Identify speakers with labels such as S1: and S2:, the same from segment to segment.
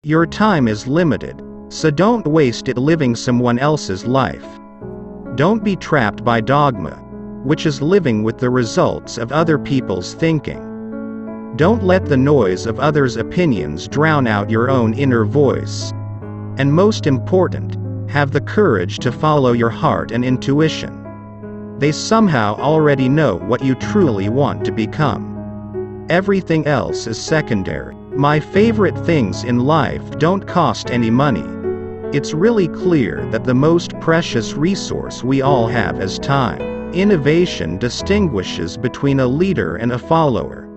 S1: Your time is limited, so don't waste it living someone else's life. Don't be trapped by dogma, which is living with the results of other people's thinking. Don't let the noise of others' opinions drown out your own inner voice. And most important, have the courage to follow your heart and intuition. They somehow already know what you truly want to become. Everything else is secondary. My favorite things in life don't cost any money. It's really clear that the most precious resource we all have is time. Innovation distinguishes between a leader and a follower.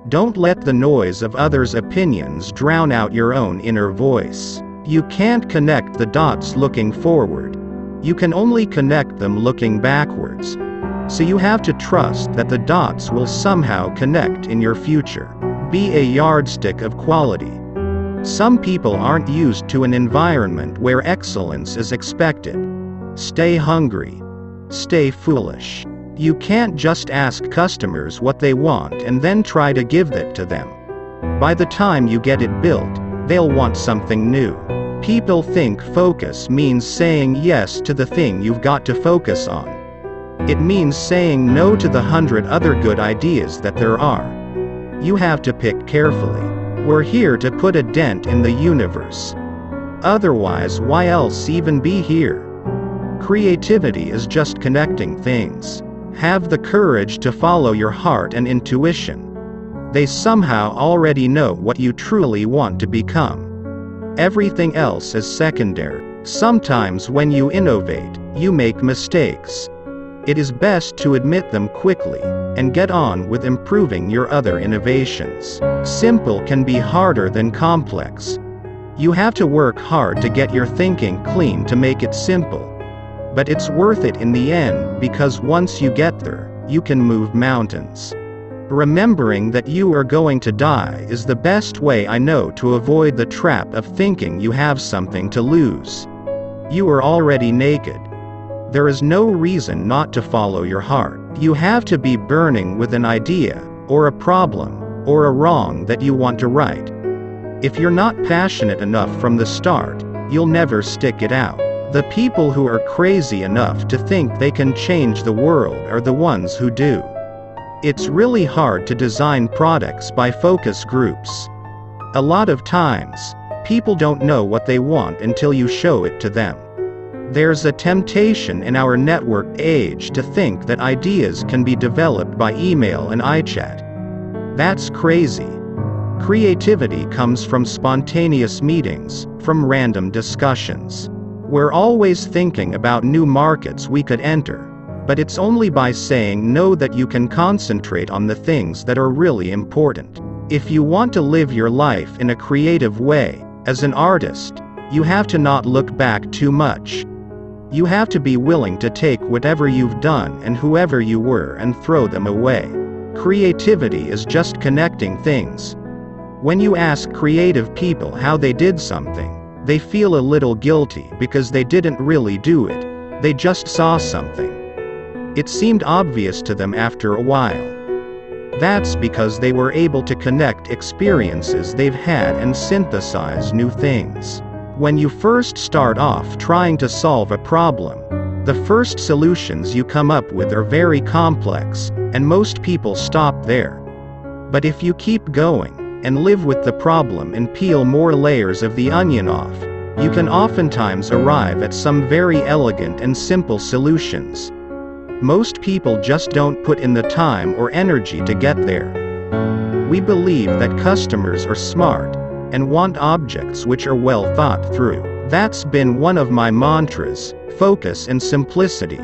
S1: Don't let the noise of others' opinions drown out your own inner voice. You can't connect the dots looking forward. You can only connect them looking backwards. So you have to trust that the dots will somehow connect in your future. Be a yardstick of quality. Some people aren't used to an environment where excellence is expected. Stay hungry. Stay foolish. You can't just ask customers what they want and then try to give that to them. By the time you get it built, they'll want something new. People think focus means saying yes to the thing you've got to focus on. It means saying no to the 100 other good ideas that there are. You have to pick carefully. We're here to put a dent in the universe. Otherwise, why else even be here? Creativity is just connecting things. Have the courage to follow your heart and intuition. They somehow already know what you truly want to become. Everything else is secondary. Sometimes when you innovate, you make mistakes. It is best to admit them quickly, and get on with improving your other innovations. Simple can be harder than complex. You have to work hard to get your thinking clean to make it simple. But it's worth it in the end, because once you get there, you can move mountains. Remembering that you are going to die is the best way I know to avoid the trap of thinking you have something to lose. You are already naked. There is no reason not to follow your heart. You have to be burning with an idea, or a problem, or a wrong that you want to right. If you're not passionate enough from the start, you'll never stick it out. The people who are crazy enough to think they can change the world are the ones who do. It's really hard to design products by focus groups. A lot of times, people don't know what they want until you show it to them. There's a temptation in our networked age to think that ideas can be developed by email and iChat. That's crazy. Creativity comes from spontaneous meetings, from random discussions. We're always thinking about new markets we could enter, but it's only by saying no that you can concentrate on the things that are really important. If you want to live your life in a creative way, as an artist, you have to not look back too much. You have to be willing to take whatever you've done and whoever you were and throw them away. Creativity is just connecting things. When you ask creative people how they did something, they feel a little guilty because they didn't really do it. They just saw something. It seemed obvious to them after a while. That's because they were able to connect experiences they've had and synthesize new things. When you first start off trying to solve a problem, the first solutions you come up with are very complex, and most people stop there. But if you keep going, and live with the problem and peel more layers of the onion off, you can oftentimes arrive at some very elegant and simple solutions. Most people just don't put in the time or energy to get there. We believe that customers are smart, and want objects which are well thought through. That's been one of my mantras: focus and simplicity.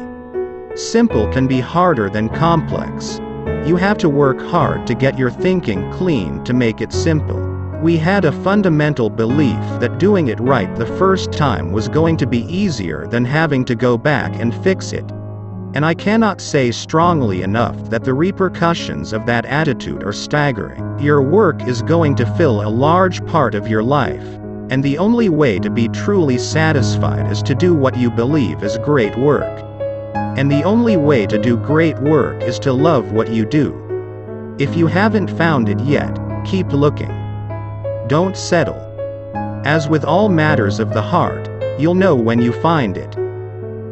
S1: Simple can be harder than complex. You have to work hard to get your thinking clean to make it simple. We had a fundamental belief that doing it right the first time was going to be easier than having to go back and fix it. And I cannot say strongly enough that the repercussions of that attitude are staggering. Your work is going to fill a large part of your life, and the only way to be truly satisfied is to do what you believe is great work. And the only way to do great work is to love what you do. If you haven't found it yet, keep looking. Don't settle. As with all matters of the heart, you'll know when you find it.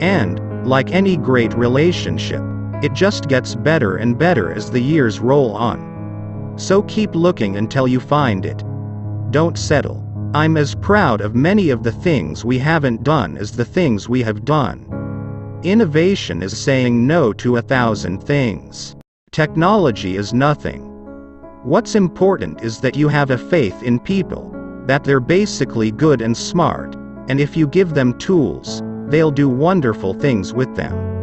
S1: And, like any great relationship, it just gets better and better as the years roll on. So keep looking until you find it. Don't settle. I'm as proud of many of the things we haven't done as the things we have done. Innovation is saying no to 1,000 things. Technology is nothing. What's important is that you have a faith in people, that they're basically good and smart, and if you give them tools, they'll do wonderful things with them.